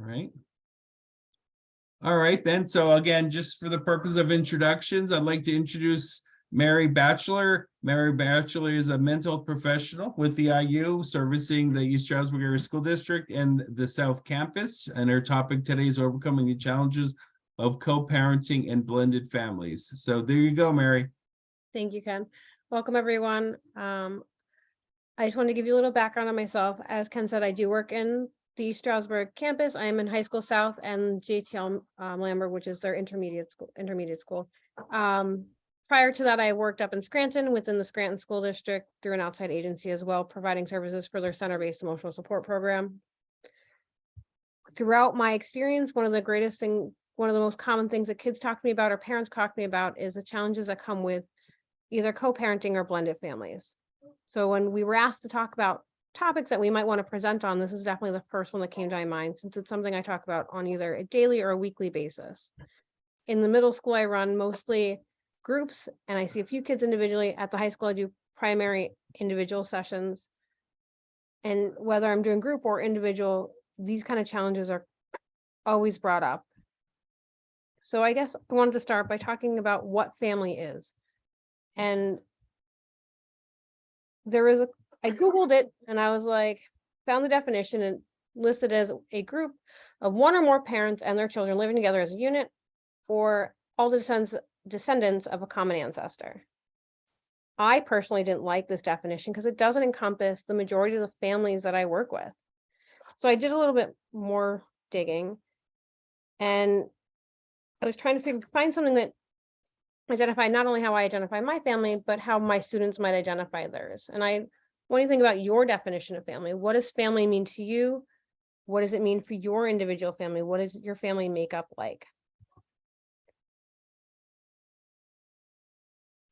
right. All right, then. So again, just for the purpose of introductions, I'd like to introduce Mary Batchelor. Mary Batchelor is a mental health professional with the IU servicing the East Stroudsburg Area School District and the South Campus. And her topic today is overcoming the challenges of co-parenting and blended families. So there you go, Mary. Thank you, Ken. Welcome, everyone. I just wanted to give you a little background on myself. As Ken said, I do work in the Stroudsburg campus. I am in High School South and JTL Lambert, which is their intermediate school. Prior to that, I worked up in Scranton within the Scranton School District through an outside agency as well, providing services for their center-based emotional support program. Throughout my experience, one of the most common things that kids talk to me about or parents talk to me about is the challenges that come with either co-parenting or blended families. So when we were asked to talk about topics that we might want to present on, this is definitely the first one that came to my mind, since it's something I talk about on either a daily or a weekly basis. In the middle school, I run mostly groups, and I see a few kids individually. At the high school, I do primary individual sessions. And whether I'm doing group or individual, these kind of challenges are always brought up. So I guess I wanted to start by talking about what family is. And I Googled it and I was like, found the definition and listed as a group of one or more parents and their children living together as a unit, or all the descendants of a common ancestor. I personally didn't like this definition because it doesn't encompass the majority of the families that I work with. So I did a little bit more digging, and I was trying to find something that identified not only how I identify my family, but how my students might identify theirs. And when you think about your definition of family, what does family mean to you? What does it mean for your individual family? What is your family makeup like?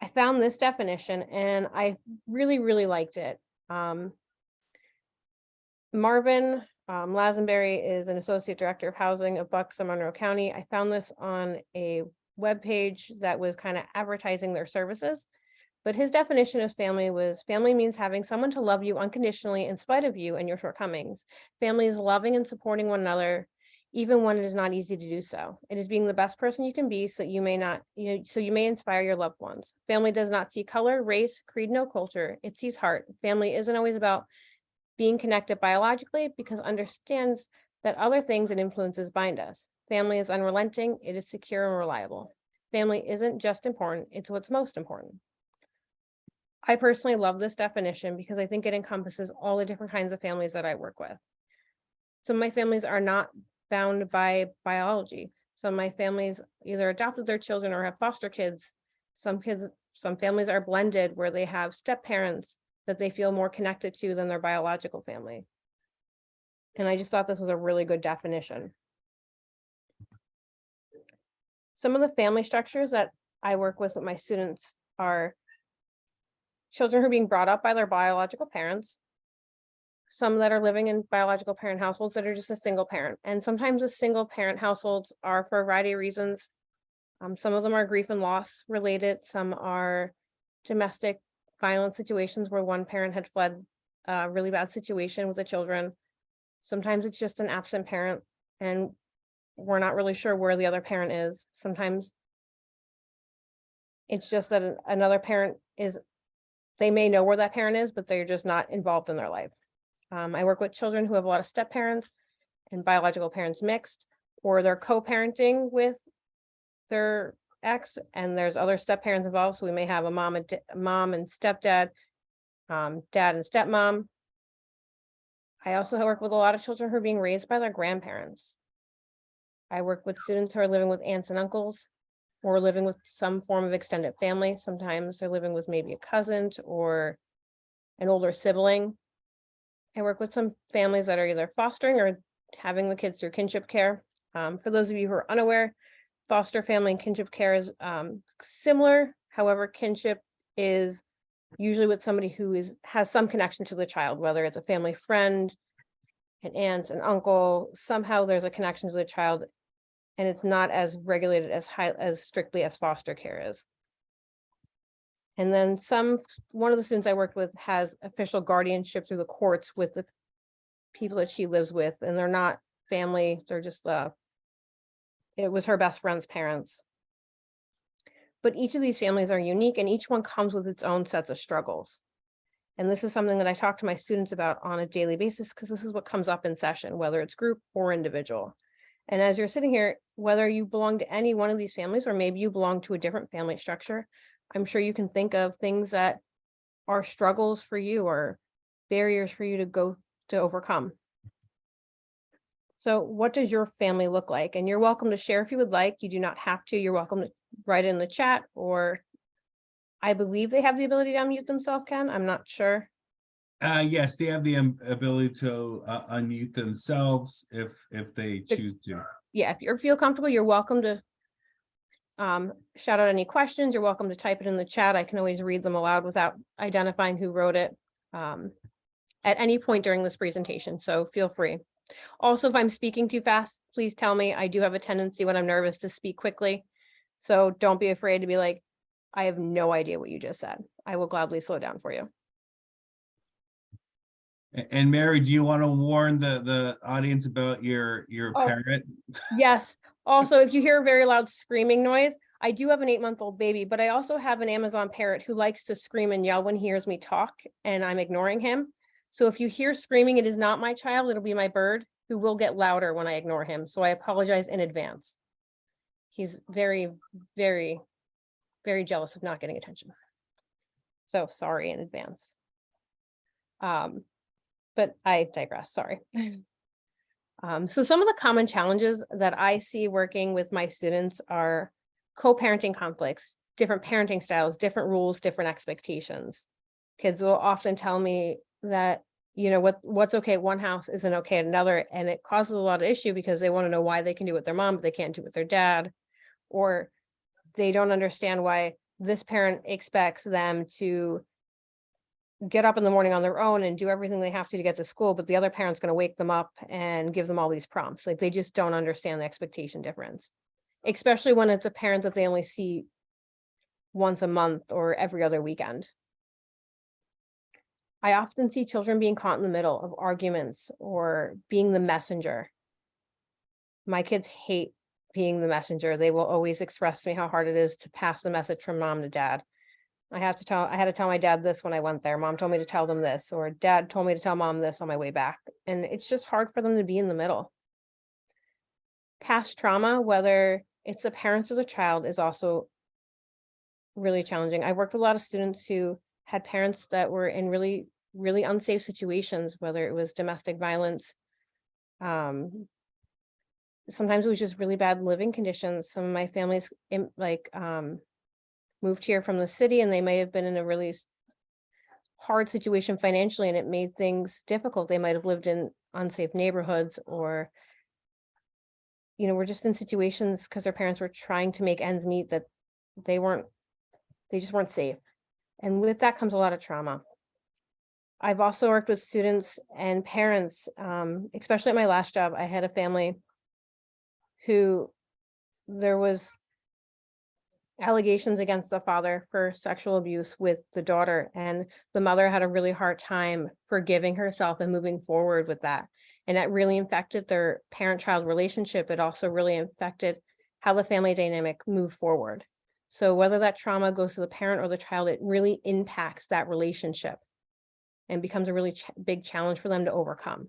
I found this definition and I really, really liked it. Marvin Lazenberry is an associate director of housing of Bucks and Monroe County. I found this on a webpage that was kind of advertising their services, but his definition of family was: family means having someone to love you unconditionally in spite of you and your shortcomings. Family is loving and supporting one another, even when it is not easy to do so. It is being the best person you can be so you may inspire your loved ones. Family does not see color, race, creed, no culture. It sees heart. Family isn't always about being connected biologically, because it understands that other things and influences bind us. Family is unrelenting, it is secure and reliable. Family isn't just important, it's what's most important. I personally love this definition because I think it encompasses all the different kinds of families that I work with. Some of my families are not bound by biology. Some of my families either adopted their children or have foster kids. Some families are blended, where they have step parents that they feel more connected to than their biological family. And I just thought this was a really good definition. Some of the family structures that I work with my students are children who are being brought up by their biological parents, some that are living in biological parent households that are just a single parent. And sometimes the single parent households are for a variety of reasons. Some of them are grief and loss related. Some are domestic violence situations where one parent had fled a really bad situation with the children. Sometimes it's just an absent parent and we're not really sure where the other parent is. Sometimes it's just that another parent they may know where that parent is, but they're just not involved in their life. I work with children who have a lot of step parents and biological parents mixed, or they're co-parenting with their ex and there's other step parents involved. So we may have a mom and stepdad, dad and stepmom. I also work with a lot of children who are being raised by their grandparents. I work with students who are living with aunts and uncles, or living with some form of extended family. Sometimes they're living with maybe a cousin or an older sibling. I work with some families that are either fostering or having the kids through kinship care. For those of you who are unaware, foster family and kinship care is similar. However, kinship is usually with somebody who has some connection to the child, whether it's a family friend, an aunt, an uncle. Somehow there's a connection to the child, and it's not as regulated as strictly as foster care is. And then one of the students I worked with has official guardianship through the courts with the people that she lives with, and they're not family. They're just it was her best friend's parents. But each of these families are unique and each one comes with its own sets of struggles. And this is something that I talk to my students about on a daily basis because this is what comes up in session, whether it's group or individual. And as you're sitting here, whether you belong to any one of these families or maybe you belong to a different family structure, I'm sure you can think of things that are struggles for you or barriers for you to overcome. So what does your family look like? And you're welcome to share if you would like. You do not have to. You're welcome to write in the chat, or I believe they have the ability to unmute themselves, Ken. I'm not sure. Yes, they have the ability to unmute themselves if they choose to. Yeah, if you feel comfortable, you're welcome to shout out any questions. You're welcome to type it in the chat. I can always read them aloud without identifying who wrote it at any point during this presentation, so feel free. Also, if I'm speaking too fast, please tell me. I do have a tendency when I'm nervous to speak quickly, so don't be afraid to be like, I have no idea what you just said. I will gladly slow down for you. And Mary, do you want to warn the audience about your parent? Yes. Also, if you hear a very loud screaming noise, I do have an 8-month-old baby, but I also have an Amazon parrot who likes to scream and yell when he hears me talk and I'm ignoring him. So if you hear screaming, it is not my child, it'll be my bird who will get louder when I ignore him. So I apologize in advance. He's very, very, very jealous of not getting attention. So sorry in advance. But I digress, sorry. So some of the common challenges that I see working with my students are co-parenting conflicts, different parenting styles, different rules, different expectations. Kids will often tell me that, you know, what's okay at one house isn't okay at another, and it causes a lot of issue because they want to know why they can do it with their mom, but they can't do it with their dad, or they don't understand why this parent expects them to get up in the morning on their own and do everything they have to get to school, but the other parent's going to wake them up and give them all these prompts. Like, they just don't understand the expectation difference, especially when it's a parent that they only see once a month or every other weekend. I often see children being caught in the middle of arguments or being the messenger. My kids hate being the messenger. They will always express to me how hard it is to pass the message from mom to dad. I had to tell my dad this when I went there. Mom told me to tell them this, or dad told me to tell mom this on my way back. And it's just hard for them to be in the middle. Past trauma, whether it's the parents or the child, is also really challenging. I worked with a lot of students who had parents that were in really, really unsafe situations, whether it was domestic violence. Sometimes it was just really bad living conditions. Some of my families moved here from the city, and they may have been in a really hard situation financially, and it made things difficult. They might have lived in unsafe neighborhoods, or, you know, were just in situations because their parents were trying to make ends meet that they just weren't safe. And with that comes a lot of trauma. I've also worked with students and parents, especially at my last job. I had a family who there was allegations against the father for sexual abuse with the daughter, and the mother had a really hard time forgiving herself and moving forward with that. And that really infected their parent-child relationship. It also really infected how the family dynamic moved forward. So whether that trauma goes to the parent or the child, it really impacts that relationship and becomes a really big challenge for them to overcome.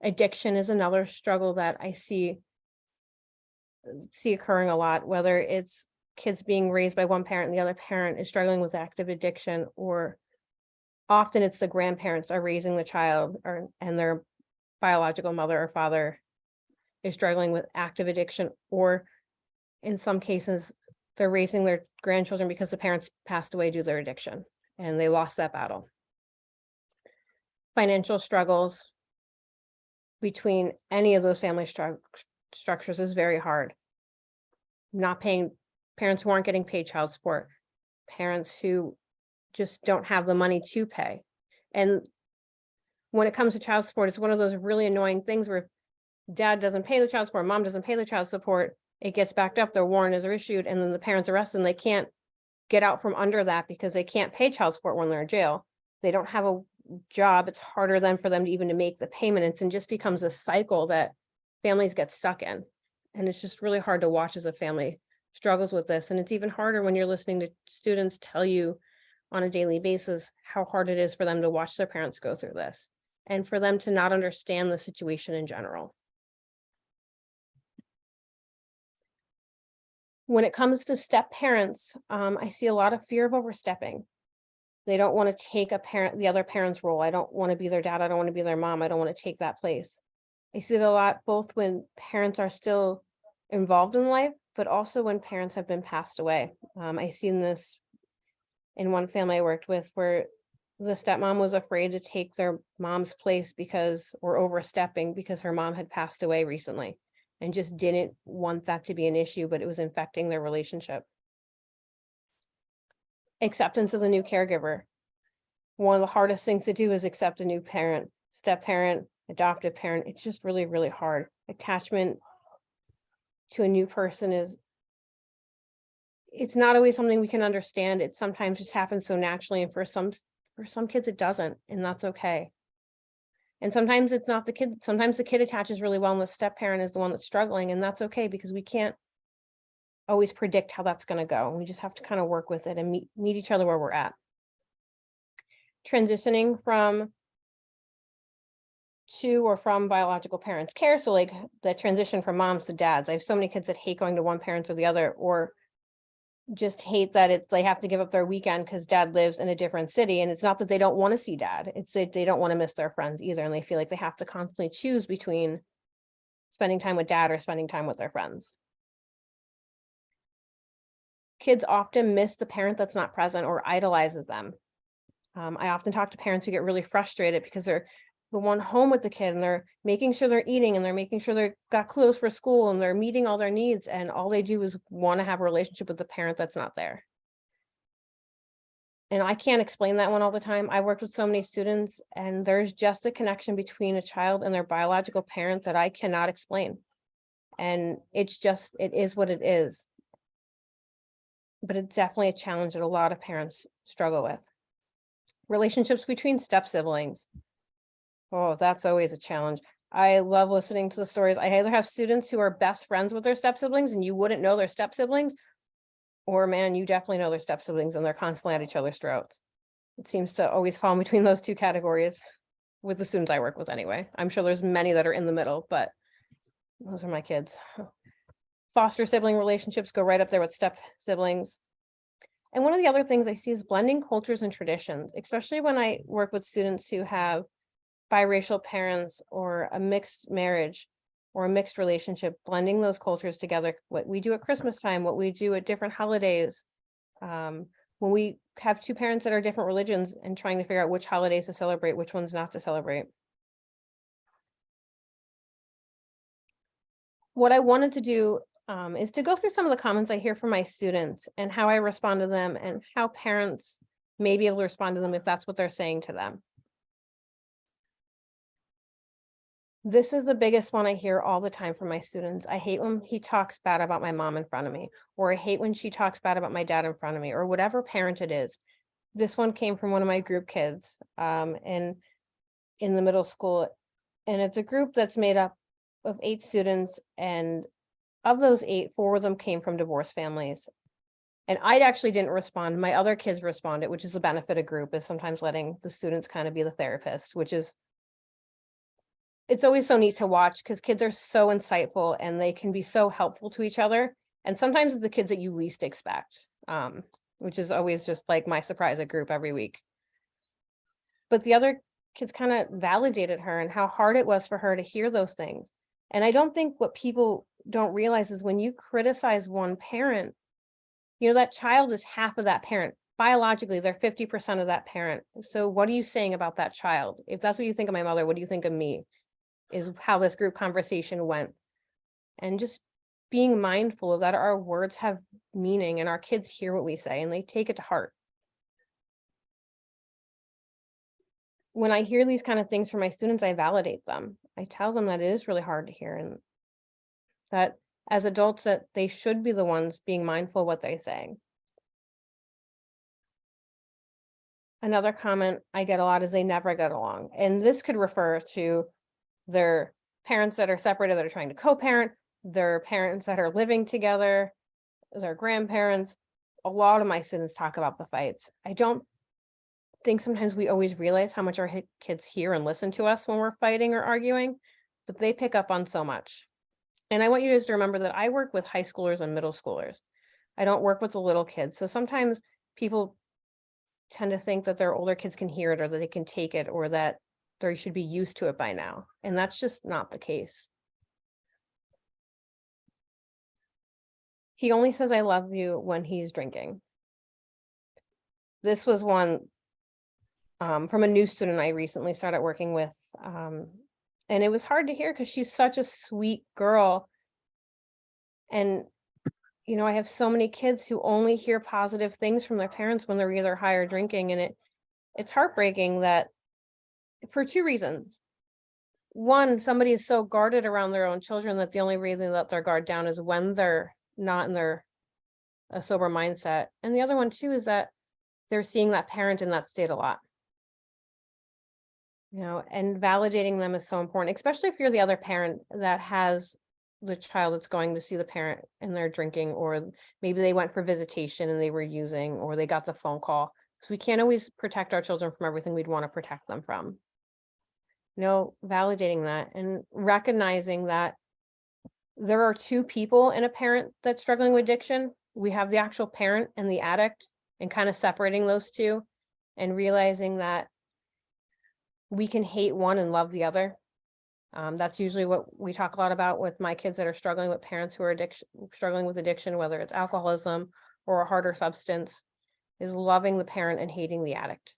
Addiction is another struggle that I see occurring a lot, whether it's kids being raised by one parent and the other parent is struggling with active addiction, or often it's the grandparents are raising the child, and their biological mother or father is struggling with active addiction, or in some cases they're raising their grandchildren because the parents passed away due to their addiction and they lost that battle. Financial struggles between any of those family structures is very hard. Not paying, parents who aren't getting paid child support, parents who just don't have the money to pay. And when it comes to child support, it's one of those really annoying things where dad doesn't pay the child support, mom doesn't pay the child support, it gets backed up, their warrants are issued, and then the parents arrested, and they can't get out from under that because they can't pay child support when they're in jail. They don't have a job. It's harder then for them to even to make the payments, and just becomes a cycle that families get stuck in. And it's just really hard to watch as a family struggles with this. And it's even harder when you're listening to students tell you on a daily basis how hard it is for them to watch their parents go through this and for them to not understand the situation in general. When it comes to step parents, I see a lot of fear of overstepping. They don't want to take the other parent's role. I don't want to be their dad. I don't want to be their mom. I don't want to take that place. I see it a lot, both when parents are still involved in life, but also when parents have been passed away. I seen this in one family I worked with where the stepmom was afraid to take their mom's place or overstepping because her mom had passed away recently and just didn't want that to be an issue, but it was infecting their relationship. Acceptance of the new caregiver. One of the hardest things to do is accept a new parent, step parent, adoptive parent. It's just really, really hard. Attachment to a new person it's not always something we can understand. It sometimes just happens so naturally, and for some kids it doesn't, and that's okay. And sometimes it's not the kid. Sometimes the kid attaches really well and the step parent is the one that's struggling, and that's okay because we can't always predict how that's going to go. We just have to kind of work with it and meet each other where we're at. Transitioning from biological parents' care. So like the transition from moms to dads. I have so many kids that hate going to one parent or the other, or just hate that they have to give up their weekend because dad lives in a different city. And it's not that they don't want to see dad. It's that they don't want to miss their friends either. And they feel like they have to constantly choose between spending time with dad or spending time with their friends. Kids often miss the parent that's not present or idolizes them. I often talk to parents who get really frustrated because they're the one home with the kid and they're making sure they're eating and they're making sure they've got clothes for school and they're meeting all their needs, and all they do is want to have a relationship with the parent that's not there. And I can't explain that one all the time. I worked with so many students, and there's just a connection between a child and their biological parent that I cannot explain. And it is what it is. But it's definitely a challenge that a lot of parents struggle with. Relationships between step siblings. Oh, that's always a challenge. I love listening to the stories. I either have students who are best friends with their step siblings and you wouldn't know their step siblings, or man, you definitely know their step siblings and they're constantly at each other's throats. It seems to always fall between those two categories with the students I work with anyway. I'm sure there's many that are in the middle, but those are my kids. Foster sibling relationships go right up there with step siblings. And one of the other things I see is blending cultures and traditions, especially when I work with students who have biracial parents or a mixed marriage or a mixed relationship, blending those cultures together, what we do at Christmas time, what we do at different holidays, when we have two parents that are different religions and trying to figure out which holidays to celebrate, which ones not to celebrate. What I wanted to do is to go through some of the comments I hear from my students and how I respond to them and how parents may be able to respond to them if that's what they're saying to them. This is the biggest one I hear all the time from my students. I hate when he talks bad about my mom in front of me, or I hate when she talks bad about my dad in front of me, or whatever parent it is. This one came from one of my group kids and in the middle school. And it's a group that's made up of 8 students. And of those 8, 4 of them came from divorced families. And I actually didn't respond. My other kids responded, which is the benefit of group, is sometimes letting the students kind of be the therapist, which is it's always so neat to watch because kids are so insightful and they can be so helpful to each other. And sometimes it's the kids that you least expect, which is always just like my surprise at group every week. But the other kids kind of validated her and how hard it was for her to hear those things. And I don't think what people don't realize is when you criticize one parent, that child is half of that parent. Biologically, they're 50% of that parent. So what are you saying about that child? If that's what you think of my mother, what do you think of me? Is how this group conversation went. And just being mindful of that our words have meaning and our kids hear what we say and they take it to heart. When I hear these kind of things from my students, I validate them. I tell them that it is really hard to hear and that as adults that they should be the ones being mindful of what they're saying. Another comment I get a lot is they never get along. And this could refer to their parents that are separated that are trying to co-parent, their parents that are living together, their grandparents. A lot of my students talk about the fights. I don't think sometimes we always realize how much our kids hear and listen to us when we're fighting or arguing, but they pick up on so much. And I want you guys to remember that I work with high schoolers and middle schoolers. I don't work with the little kids. So sometimes people tend to think that their older kids can hear it or that they can take it or that they should be used to it by now. And that's just not the case. He only says, "I love you" when he's drinking. This was one from a new student I recently started working with. And it was hard to hear because she's such a sweet girl. And, you know, I have so many kids who only hear positive things from their parents when they're either high or drinking. And it's heartbreaking that for two reasons. One, somebody is so guarded around their own children that the only reason they let their guard down is when they're not in a sober mindset. And the other one too is that they're seeing that parent in that state a lot. You know, and validating them is so important, especially if you're the other parent that has the child that's going to see the parent and they're drinking, or maybe they went for visitation and they were using, or they got the phone call. So we can't always protect our children from everything we'd want to protect them from. You know, validating that and recognizing that there are two people in a parent that's struggling with addiction. We have the actual parent and the addict, and kind of separating those two and realizing that we can hate one and love the other. That's usually what we talk a lot about with my kids that are struggling with parents who are struggling with addiction, whether it's alcoholism or a harder substance, is loving the parent and hating the addict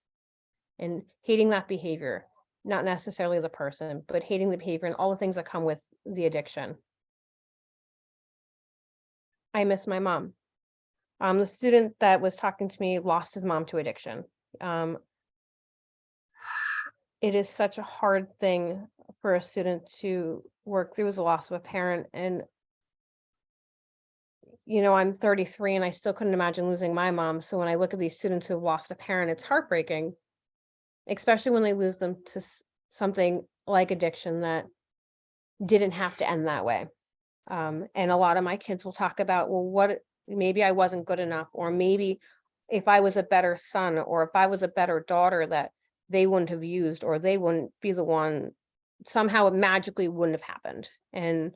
and hating that behavior, not necessarily the person, but hating the behavior and all the things that come with the addiction. I miss my mom. The student that was talking to me lost his mom to addiction. It is such a hard thing for a student to work through, as a loss of a parent. And, you know, I'm 33 and I still couldn't imagine losing my mom. So when I look at these students who've lost a parent, it's heartbreaking, especially when they lose them to something like addiction that didn't have to end that way. And a lot of my kids will talk about, well, maybe I wasn't good enough, or maybe if I was a better son, or if I was a better daughter, that they wouldn't have used, or they wouldn't be the one, somehow it magically wouldn't have happened. And,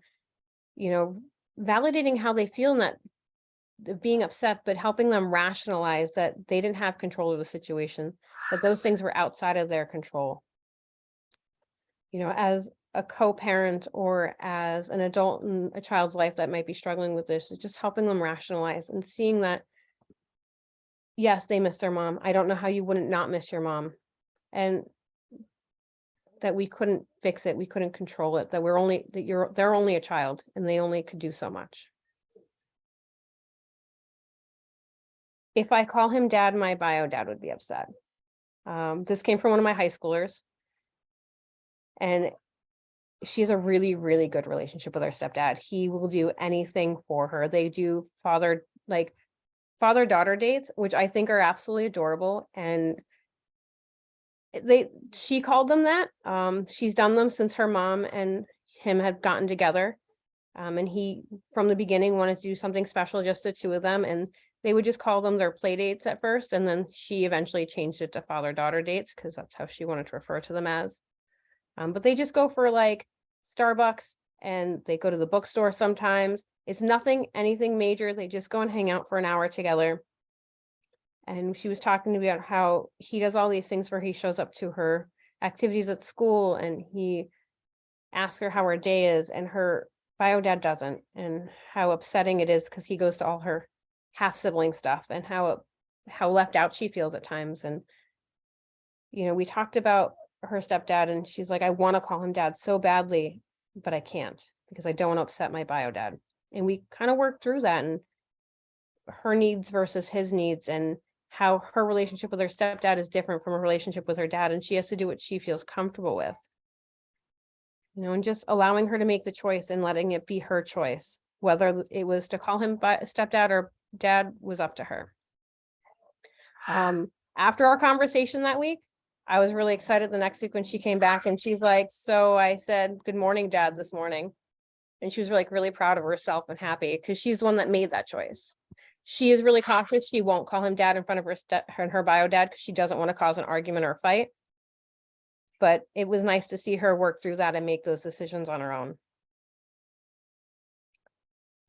you know, validating how they feel, and that being upset, but helping them rationalize that they didn't have control of the situation, that those things were outside of their control. You know, as a co-parent or as an adult in a child's life that might be struggling with this, is just helping them rationalize and seeing that, yes, they miss their mom. I don't know how you wouldn't not miss your mom. And that we couldn't fix it, we couldn't control it, that they're only a child and they only could do so much. If I call him dad, my bio dad would be upset. This came from one of my high schoolers, and she has a really, really good relationship with her stepdad. He will do anything for her. They do father-daughter dates, which I think are absolutely adorable. And she called them that. She's done them since her mom and him had gotten together. And he, from the beginning, wanted to do something special, just the two of them. And they would just call them their play dates at first. And then she eventually changed it to father-daughter dates, because that's how she wanted to refer to them as. But they just go for like Starbucks, and they go to the bookstore sometimes. It's anything major. They just go and hang out for an hour together. And she was talking to me about how he does all these things for her. He shows up to her activities at school and he asks her how her day is, and her bio dad doesn't, and how upsetting it is because he goes to all her half sibling stuff, and how left out she feels at times. And, you know, we talked about her stepdad, and she's like, I want to call him dad so badly, but I can't because I don't want to upset my bio dad. And we kind of worked through that, and her needs versus his needs, and how her relationship with her stepdad is different from a relationship with her dad, and she has to do what she feels comfortable with. You know, and just allowing her to make the choice and letting it be her choice, whether it was to call him stepdad or dad was up to her. After our conversation that week, I was really excited the next week when she came back and she's like, so I said, good morning, Dad, this morning. And she was like really proud of herself and happy because she's the one that made that choice. She is really cautious. She won't call him dad in front of her bio dad because she doesn't want to cause an argument or a fight. But it was nice to see her work through that and make those decisions on her own.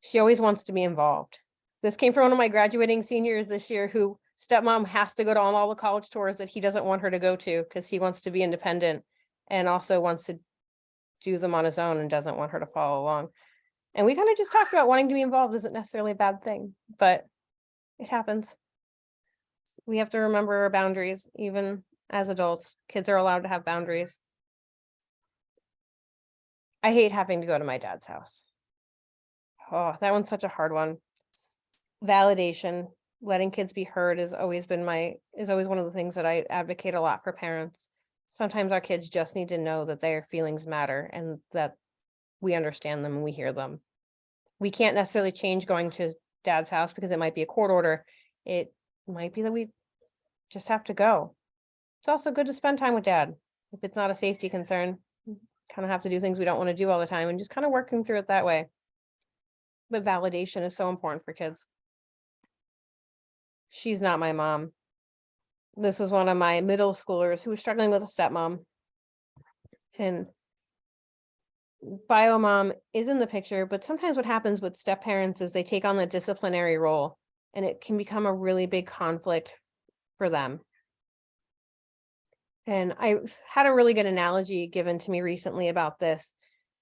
She always wants to be involved. This came from one of my graduating seniors this year who stepmom has to go to all the college tours that he doesn't want her to go to because he wants to be independent and also wants to do them on his own and doesn't want her to follow along. And we kind of just talked about wanting to be involved isn't necessarily a bad thing, but it happens. We have to remember our boundaries, even as adults. Kids are allowed to have boundaries. I hate having to go to my dad's house. Oh, that one's such a hard one. Validation, letting kids be heard is always one of the things that I advocate a lot for parents. Sometimes our kids just need to know that their feelings matter and that we understand them and we hear them. We can't necessarily change going to dad's house because it might be a court order. It might be that we just have to go. It's also good to spend time with dad. If it's not a safety concern, kind of have to do things we don't want to do all the time and just kind of working through it that way. But validation is so important for kids. She's not my mom. This was one of my middle schoolers who was struggling with a stepmom. And bio mom is in the picture, but sometimes what happens with step parents is they take on the disciplinary role and it can become a really big conflict for them. And I had a really good analogy given to me recently about this.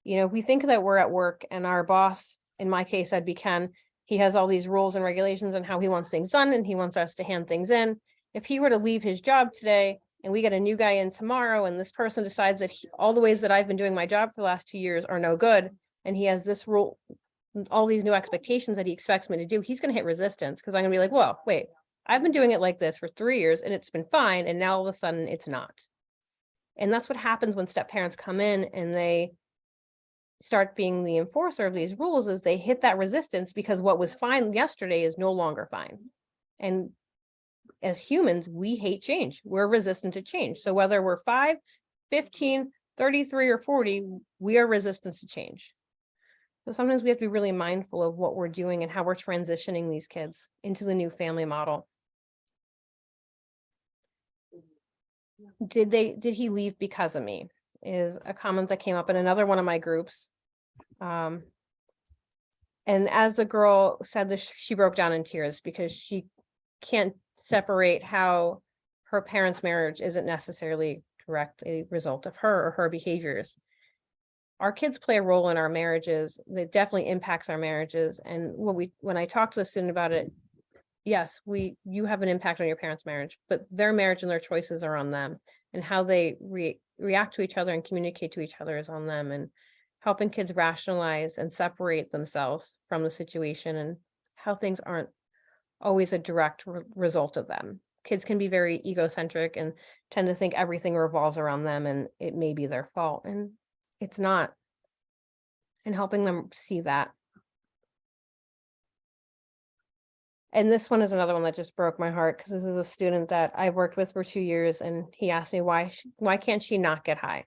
You know, if we think that we're at work and our boss, in my case, I'd be Ken, he has all these rules and regulations on how he wants things done and he wants us to hand things in. If he were to leave his job today and we get a new guy in tomorrow and this person decides that all the ways that I've been doing my job for the last 2 years are no good, and he has this rule, all these new expectations that he expects me to do, he's going to hit resistance because I'm going to be like, whoa, wait, I've been doing it like this for 3 years and it's been fine. And now all of a sudden it's not. And that's what happens when step parents come in and they start being the enforcer of these rules, is they hit that resistance because what was fine yesterday is no longer fine. And as humans, we hate change. We're resistant to change. So whether we're 5, 15, 33, or 40, we are resistant to change. So sometimes we have to be really mindful of what we're doing and how we're transitioning these kids into the new family model. Did he leave because of me? Is a comment that came up in another one of my groups. And as the girl said this, she broke down in tears because she can't separate how her parents' marriage isn't necessarily directly a result of her or her behaviors. Our kids play a role in our marriages. It definitely impacts our marriages. And when I talked to the student about it, yes, you have an impact on your parents' marriage, but their marriage and their choices are on them, and how they react to each other and communicate to each other is on them, and helping kids rationalize and separate themselves from the situation and how things aren't always a direct result of them. Kids can be very egocentric and tend to think everything revolves around them and it may be their fault, and it's not. And helping them see that. And this one is another one that just broke my heart because this is a student that I've worked with for 2 years, and he asked me why can't she not get high?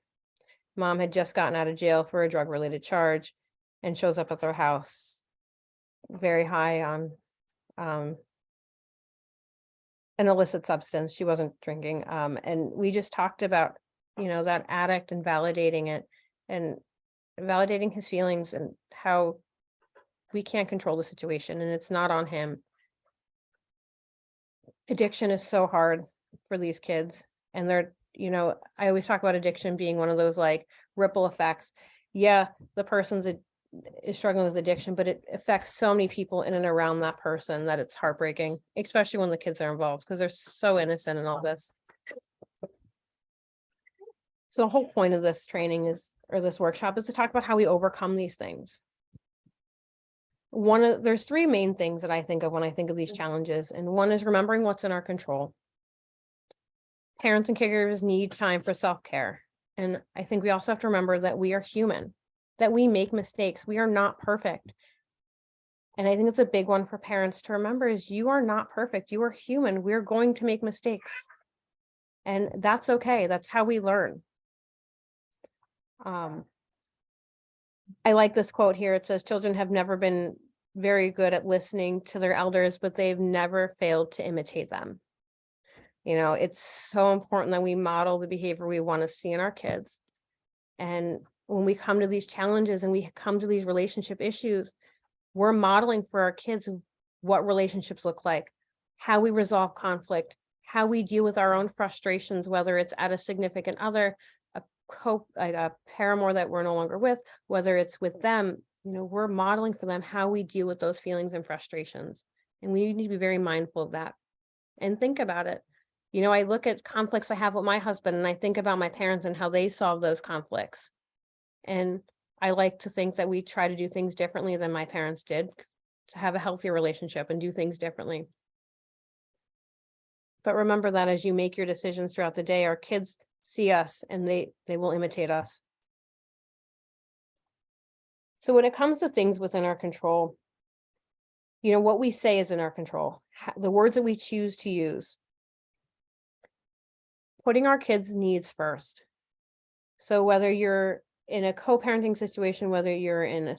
Mom had just gotten out of jail for a drug-related charge and shows up at their house very high on an illicit substance. She wasn't drinking. And we just talked about, that addict and validating it and validating his feelings and how we can't control the situation and it's not on him. Addiction is so hard for these kids, and they're, I always talk about addiction being one of those like ripple effects. Yeah, the person's is struggling with addiction, but it affects so many people in and around that person that it's heartbreaking, especially when the kids are involved because they're so innocent in all this. So the whole point of this training this workshop is to talk about how we overcome these things. There's 3 main things that I think of when I think of these challenges, and one is remembering what's in our control. Parents and caregivers need time for self-care. And I think we also have to remember that we are human, that we make mistakes. We are not perfect. And I think it's a big one for parents to remember is you are not perfect. You are human. We're going to make mistakes. And that's okay. That's how we learn. I like this quote here. It says, children have never been very good at listening to their elders, but they've never failed to imitate them. You know, it's so important that we model the behavior we want to see in our kids. And when we come to these challenges and we come to these relationship issues, we're modeling for our kids what relationships look like, how we resolve conflict, how we deal with our own frustrations, whether it's at a significant other, like a paramour that we're no longer with, whether it's with them. You know, we're modeling for them how we deal with those feelings and frustrations. And we need to be very mindful of that and think about it. You know, I look at conflicts I have with my husband and I think about my parents and how they solve those conflicts. And I like to think that we try to do things differently than my parents did to have a healthier relationship and do things differently. But remember that as you make your decisions throughout the day, our kids see us and they will imitate us. So when it comes to things within our control, you know, what we say is in our control, the words that we choose to use, putting our kids' needs first. So whether you're in a co-parenting situation, whether you're in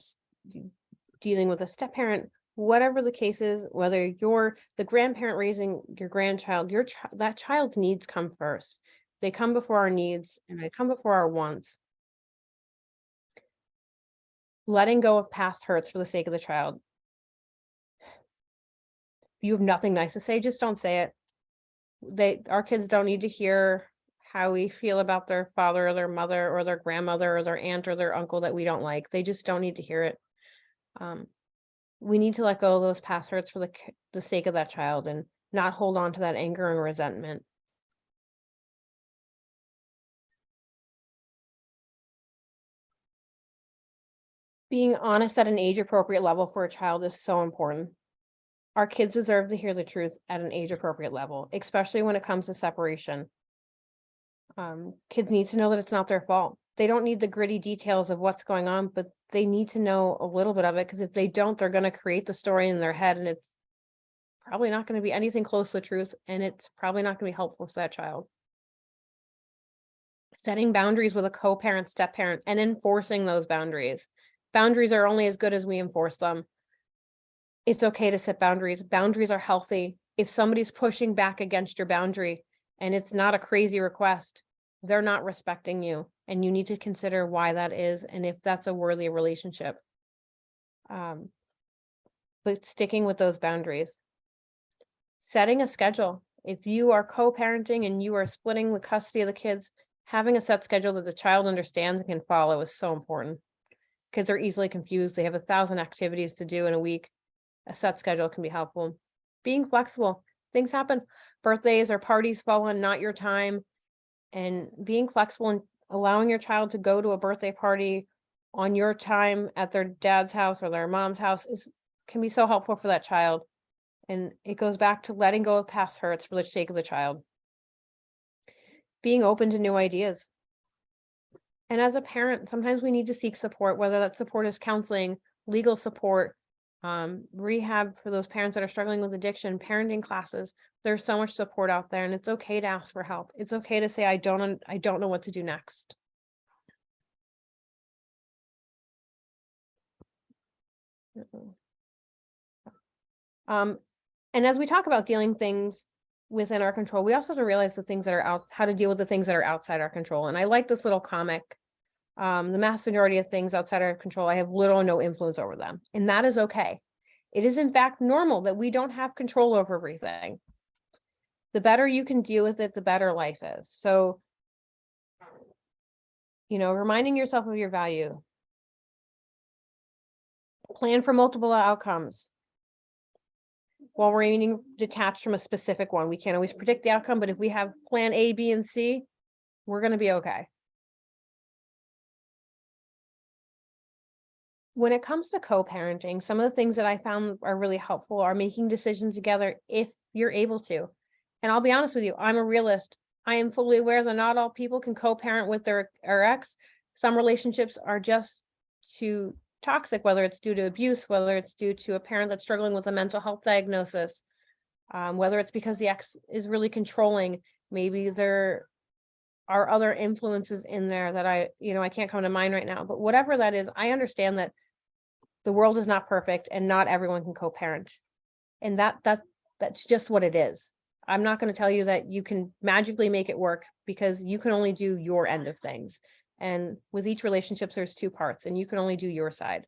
dealing with a step parent, whatever the case is, whether you're the grandparent raising your grandchild, that child's needs come first. They come before our needs and they come before our wants. Letting go of past hurts for the sake of the child. If you have nothing nice to say, just don't say it. Our kids don't need to hear how we feel about their father or their mother or their grandmother or their aunt or their uncle that we don't like. They just don't need to hear it. We need to let go of those past hurts for the sake of that child and not hold on to that anger and resentment. Being honest at an age-appropriate level for a child is so important. Our kids deserve to hear the truth at an age-appropriate level, especially when it comes to separation. Kids need to know that it's not their fault. They don't need the gritty details of what's going on, but they need to know a little bit of it, because if they don't, they're going to create the story in their head and it's probably not going to be anything close to the truth, and it's probably not going to be helpful to that child. Setting boundaries with a co-parent, step-parent, and enforcing those boundaries. Boundaries are only as good as we enforce them. It's okay to set boundaries. Boundaries are healthy. If somebody's pushing back against your boundary and it's not a crazy request, they're not respecting you, and you need to consider why that is and if that's a worthy relationship. But sticking with those boundaries. Setting a schedule. If you are co-parenting and you are splitting the custody of the kids, having a set schedule that the child understands and can follow is so important. Kids are easily confused. They have 1,000 activities to do in a week. A set schedule can be helpful. Being flexible. Things happen. Birthdays or parties fall on not your time. And being flexible and allowing your child to go to a birthday party on your time at their dad's house or their mom's house can be so helpful for that child. And it goes back to letting go of past hurts for the sake of the child. Being open to new ideas. And as a parent, sometimes we need to seek support, whether that support is counseling, legal support, rehab for those parents that are struggling with addiction, parenting classes. There's so much support out there, and it's okay to ask for help. It's okay to say, I don't know what to do next. And as we talk about dealing things within our control, we also have to realize the things that are how to deal with the things that are outside our control. And I like this little comic. The mass majority of things outside our control, I have little or no influence over them. And that is okay. It is in fact normal that we don't have control over everything. The better you can deal with it, the better life is. So, you know, reminding yourself of your value. Plan for multiple outcomes. While we're remaining detached from a specific one, we can't always predict the outcome, but if we have plan A, B, and C, we're going to be okay. When it comes to co-parenting, some of the things that I found are really helpful are making decisions together if you're able to. And I'll be honest with you, I'm a realist. I am fully aware that not all people can co-parent with their ex. Some relationships are just too toxic, whether it's due to abuse, whether it's due to a parent that's struggling with a mental health diagnosis, whether it's because the ex is really controlling. Maybe there are other influences in there that I can't come to mind right now, but whatever that is, I understand that the world is not perfect and not everyone can co-parent. And that's just what it is. I'm not going to tell you that you can magically make it work, because you can only do your end of things. And with each relationship, there's two parts, and you can only do your side.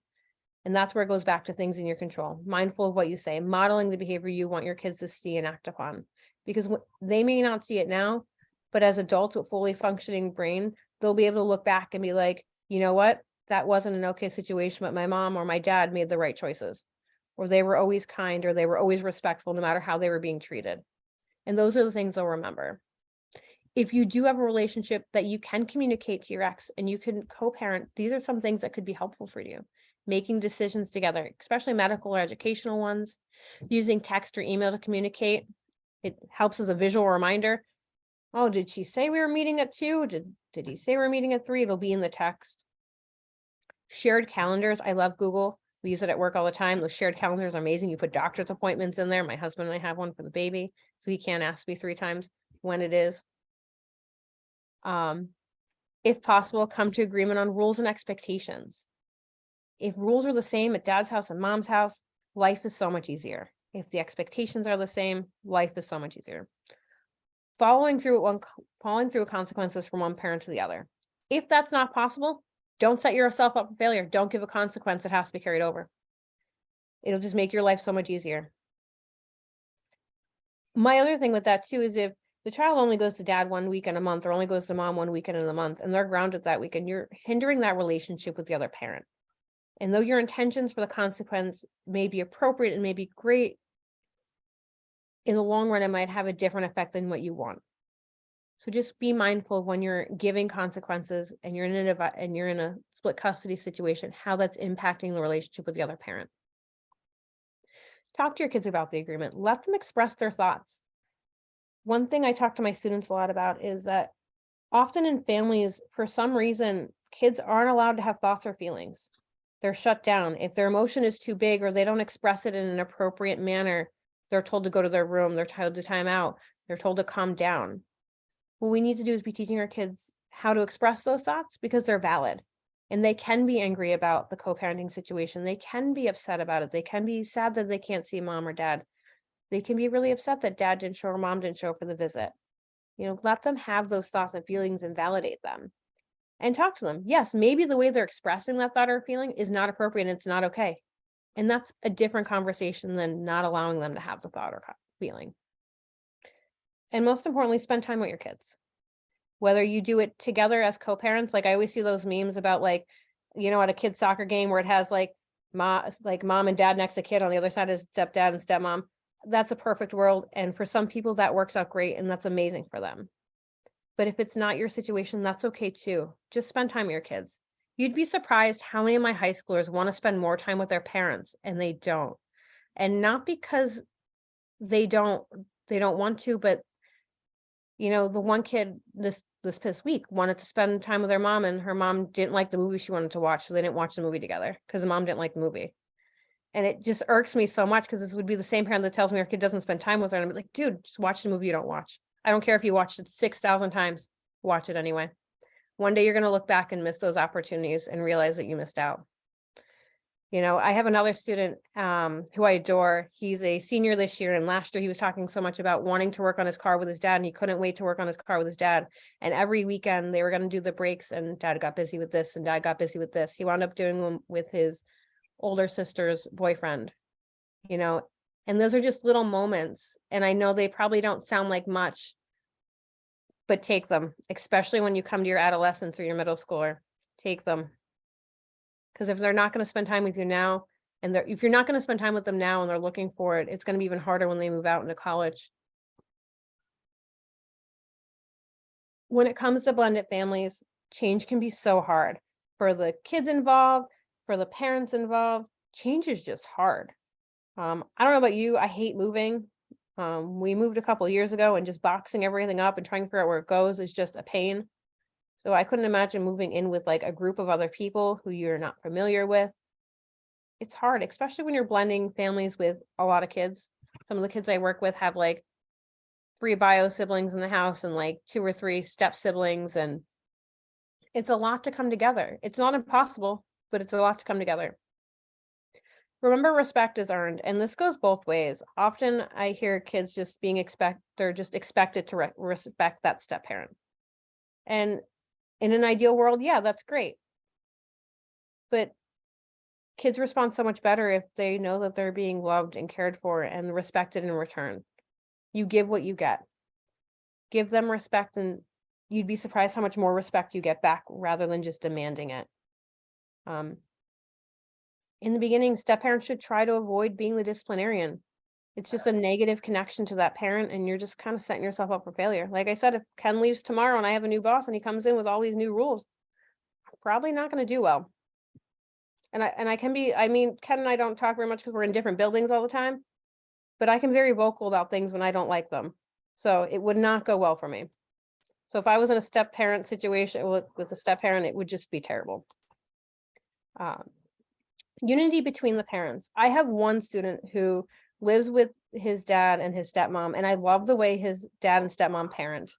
And that's where it goes back to things in your control. Mindful of what you say, modeling the behavior you want your kids to see and act upon. Because they may not see it now, but as adults with fully functioning brain, they'll be able to look back and be like, you know what? That wasn't an okay situation, but my mom or my dad made the right choices. Or they were always kind, or they were always respectful, no matter how they were being treated. And those are the things they'll remember. If you do have a relationship that you can communicate to your ex and you can co-parent, these are some things that could be helpful for you. Making decisions together, especially medical or educational ones, using text or email to communicate. It helps as a visual reminder. Oh, did she say we were meeting at 2? Did he say we were meeting at 3? It'll be in the text. Shared calendars. I love Google. We use it at work all the time. Those shared calendars are amazing. You put doctor's appointments in there. My husband and I have one for the baby, so he can't ask me 3 times when it is. If possible, come to agreement on rules and expectations. If rules are the same at dad's house and mom's house, life is so much easier. If the expectations are the same, life is so much easier. Following through consequences from one parent to the other. If that's not possible, don't set yourself up for failure. Don't give a consequence that has to be carried over. It'll just make your life so much easier. My other thing with that too is if the child only goes to dad 1 weekend a month, or only goes to mom 1 weekend in a month, and they're grounded that weekend, you're hindering that relationship with the other parent. And though your intentions for the consequence may be appropriate and may be great, in the long run, it might have a different effect than what you want. So just be mindful when you're giving consequences and you're in a split custody situation, how that's impacting the relationship with the other parent. Talk to your kids about the agreement. Let them express their thoughts. One thing I talk to my students a lot about is that often in families, for some reason, kids aren't allowed to have thoughts or feelings. They're shut down. If their emotion is too big or they don't express it in an appropriate manner, they're told to go to their room, they're told to time out, they're told to calm down. What we need to do is be teaching our kids how to express those thoughts, because they're valid. And they can be angry about the co-parenting situation. They can be upset about it. They can be sad that they can't see mom or dad. They can be really upset that dad didn't show or mom didn't show for the visit. Let them have those thoughts and feelings and validate them. And talk to them. Yes, maybe the way they're expressing that thought or feeling is not appropriate and it's not okay. And that's a different conversation than not allowing them to have the thought or feeling. And most importantly, spend time with your kids. Whether you do it together as co-parents, like I always see those memes about at a kid's soccer game where it has mom and dad next to kid, on the other side is stepdad and stepmom. That's a perfect world. And for some people that works out great and that's amazing for them. But if it's not your situation, that's okay too. Just spend time with your kids. You'd be surprised how many of my high schoolers want to spend more time with their parents and they don't. And not because they don't want to, but the one kid this past week wanted to spend time with her mom, and her mom didn't like the movie she wanted to watch, so they didn't watch the movie together because the mom didn't like the movie. And it just irks me so much, because this would be the same parent that tells me her kid doesn't spend time with her, and I'm like, dude, just watch the movie you don't watch. I don't care if you watched it 6,000 times, watch it anyway. One day you're going to look back and miss those opportunities and realize that you missed out. I have another student who I adore. He's a senior this year, and last year he was talking so much about wanting to work on his car with his dad, and he couldn't wait to work on his car with his dad. And every weekend they were going to do the breaks, and dad got busy with this and dad got busy with this. He wound up doing them with his older sister's boyfriend, and those are just little moments. And I know they probably don't sound like much, but take them, especially when you come to your adolescence or your middle schooler. Take them. Because if they're not going to spend time with you now, and if you're not going to spend time with them now and they're looking for it, it's going to be even harder when they move out into college. When it comes to blended families, change can be so hard for the kids involved, for the parents involved. Change is just hard. I don't know about you. I hate moving. We moved a couple of years ago, and just boxing everything up and trying to figure out where it goes is just a pain. So I couldn't imagine moving in with a group of other people who you're not familiar with. It's hard, especially when you're blending families with a lot of kids. Some of the kids I work with have 3 3 bio siblings in the house and like 2 or 3 step siblings, and it's a lot to come together. It's not impossible, but it's a lot to come together. Remember, respect is earned, and this goes both ways. Often I hear kids just they're just expected to respect that step parent. And in an ideal world, yeah, that's great. But kids respond so much better if they know that they're being loved and cared for and respected in return. You give what you get. Give them respect, and you'd be surprised how much more respect you get back rather than just demanding it. In the beginning, step parents should try to avoid being the disciplinarian. It's just a negative connection to that parent, and you're just kind of setting yourself up for failure. Like I said, if Ken leaves tomorrow and I have a new boss and he comes in with all these new rules, I'm probably not going to do well. And I mean, Ken and I don't talk very much because we're in different buildings all the time, but I can be very vocal about things when I don't like them. So it would not go well for me. So if I was in a step parent situation with a step parent, it would just be terrible. Unity between the parents. I have one student who lives with his dad and his stepmom, and I love the way his dad and stepmom parent.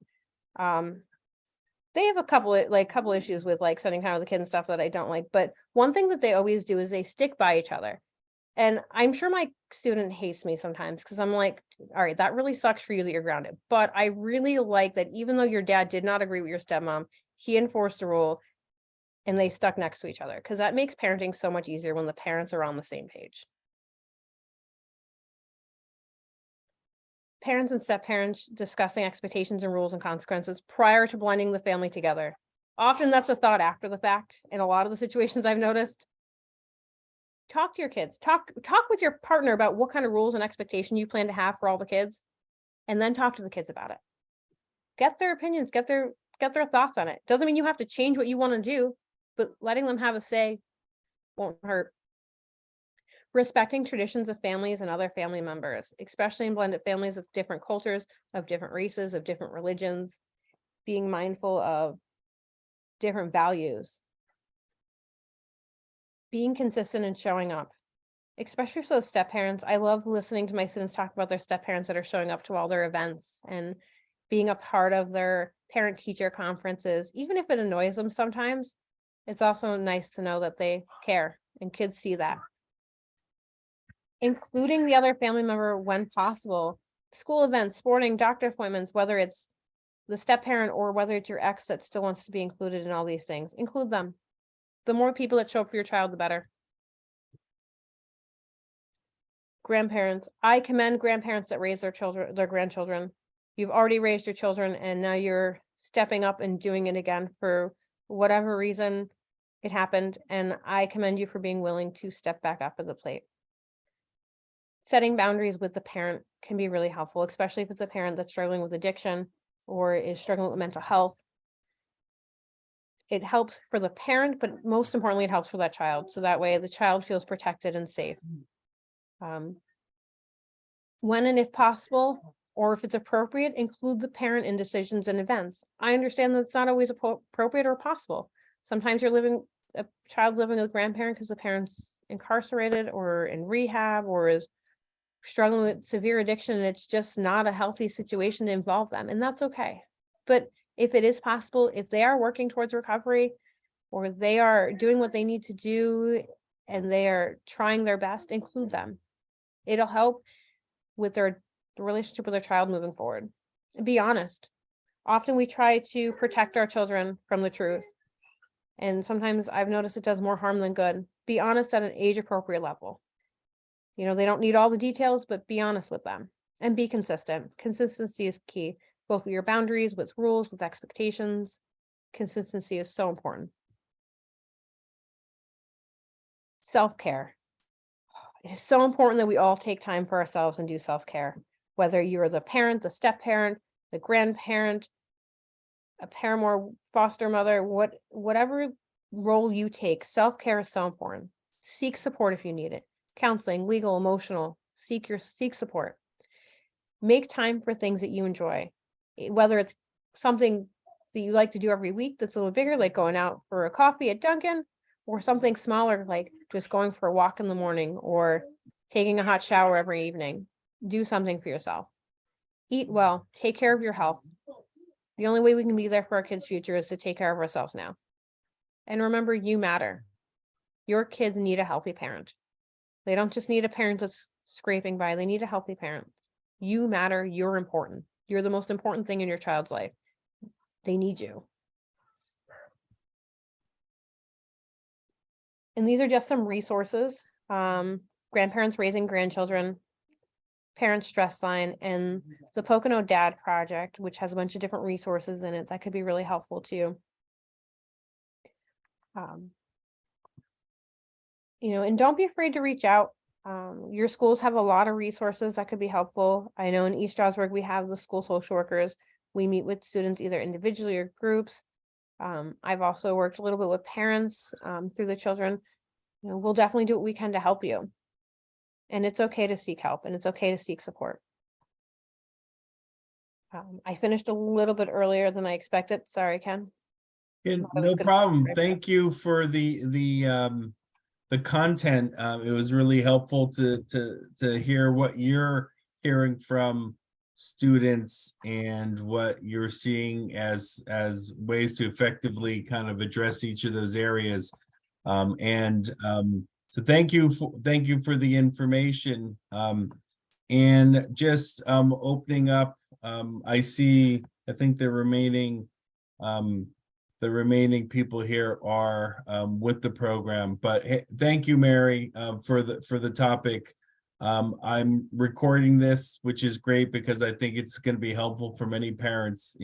They have a couple issues with like spending time with the kid and stuff that I don't like, but one thing that they always do is they stick by each other. And I'm sure my student hates me sometimes because I'm like, all right, that really sucks for you that you're grounded. But I really like that even though your dad did not agree with your stepmom, he enforced a rule and they stuck next to each other, because that makes parenting so much easier when the parents are on the same page. Parents and step-parents discussing expectations and rules and consequences prior to blending the family together. Often that's a thought after the fact in a lot of the situations I've noticed. Talk to your kids. Talk with your partner about what kind of rules and expectation you plan to have for all the kids, and then talk to the kids about it. Get their opinions, get their thoughts on it. Doesn't mean you have to change what you want to do, but letting them have a say won't hurt. Respecting traditions of families and other family members, especially in blended families of different cultures, of different races, of different religions, being mindful of different values. Being consistent and showing up, especially for those step parents. I love listening to my students talk about their step parents that are showing up to all their events and being a part of their parent teacher conferences, even if it annoys them sometimes. It's also nice to know that they care and kids see that. Including the other family member when possible. School events, sporting, doctor appointments, whether it's the step parent or whether it's your ex that still wants to be included in all these things, include them. The more people that show up for your child, the better. Grandparents. I commend grandparents that raise their grandchildren. You've already raised your children and now you're stepping up and doing it again for whatever reason it happened. And I commend you for being willing to step back up at the plate. Setting boundaries with the parent can be really helpful, especially if it's a parent that's struggling with addiction or is struggling with mental health. It helps for the parent, but most importantly, it helps for that child. So that way the child feels protected and safe. When and if possible, or if it's appropriate, include the parent in decisions and events. I understand that it's not always appropriate or possible. Sometimes a child's living with a grandparent because the parent's incarcerated or in rehab or is struggling with severe addiction, and it's just not a healthy situation to involve them, and that's okay. But if it is possible, if they are working towards recovery or they are doing what they need to do and they are trying their best, include them. It'll help with the relationship with their child moving forward. And be honest. Often we try to protect our children from the truth, and sometimes I've noticed it does more harm than good. Be honest at an age appropriate level. You know, they don't need all the details, but be honest with them and be consistent. Consistency is key, both with your boundaries, with rules, with expectations. Consistency is so important. Self-care. It is so important that we all take time for ourselves and do self-care. Whether you're the parent, the step parent, the grandparent, a paramour, foster mother, whatever role you take, self-care is so important. Seek support if you need it. Counseling, legal, emotional, seek support. Make time for things that you enjoy, whether it's something that you like to do every week that's a little bigger, like going out for a coffee at Dunkin', or something smaller, like just going for a walk in the morning or taking a hot shower every evening. Do something for yourself. eat well, take care of your health. The only way we can be there for our kids' future is to take care of ourselves now. And remember, you matter. Your kids need a healthy parent. They don't just need a parent that's scraping by, they need a healthy parent. You matter, you're important. You're the most important thing in your child's life. They need you. And these are just some resources. Grandparents raising grandchildren, Parent Stress Line, and the Pocono Dad Project, which has a bunch of different resources in it that could be really helpful too. And don't be afraid to reach out. Your schools have a lot of resources that could be helpful. I know in East Stroudsburg, we have the school social workers. We meet with students either individually or groups. I've also worked a little bit with parents through the children. We'll definitely do what we can to help you. And it's okay to seek help, and it's okay to seek support. I finished a little bit earlier than I expected. Sorry, Ken. No problem. Thank you for the content. It was really helpful to hear what you're hearing from students and what you're seeing as ways to effectively kind of address each of those areas. So thank you for the information. And just opening up, I think the remaining people here are with the program, but hey, thank you, Mary, for the topic. I'm recording this, which is great because I think it's going to be helpful for many parents,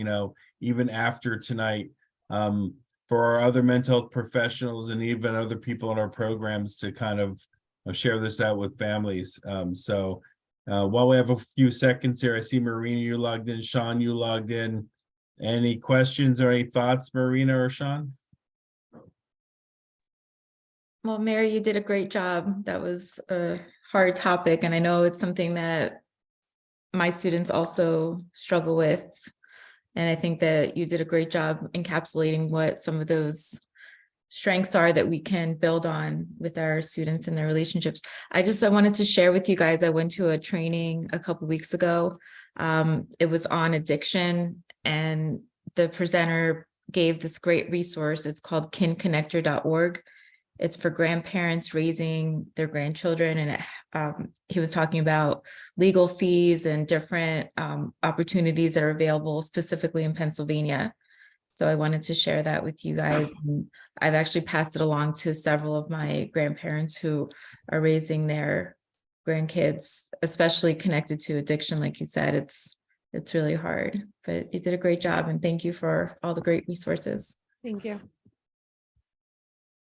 even after tonight, for our other mental health professionals and even other people in our programs to kind of share this out with families. So while we have a few seconds here, I see Marina, you logged in, Sean, you logged in. Any questions or any thoughts, Marina or Sean? Well, Mary, you did a great job. That was a hard topic, and I know it's something that my students also struggle with. And I think that you did a great job encapsulating what some of those strengths are that we can build on with our students and their relationships. I wanted to share with you guys, I went to a training a couple weeks ago. It was on addiction, and the presenter gave this great resource. It's called kinconnector.org. It's for grandparents raising their grandchildren. And he was talking about legal fees and different opportunities that are available specifically in Pennsylvania. So I wanted to share that with you guys. And I've actually passed it along to several of my grandparents who are raising their grandkids, especially connected to addiction. Like you said, it's really hard, but you did a great job. And thank you for all the great resources. Thank you.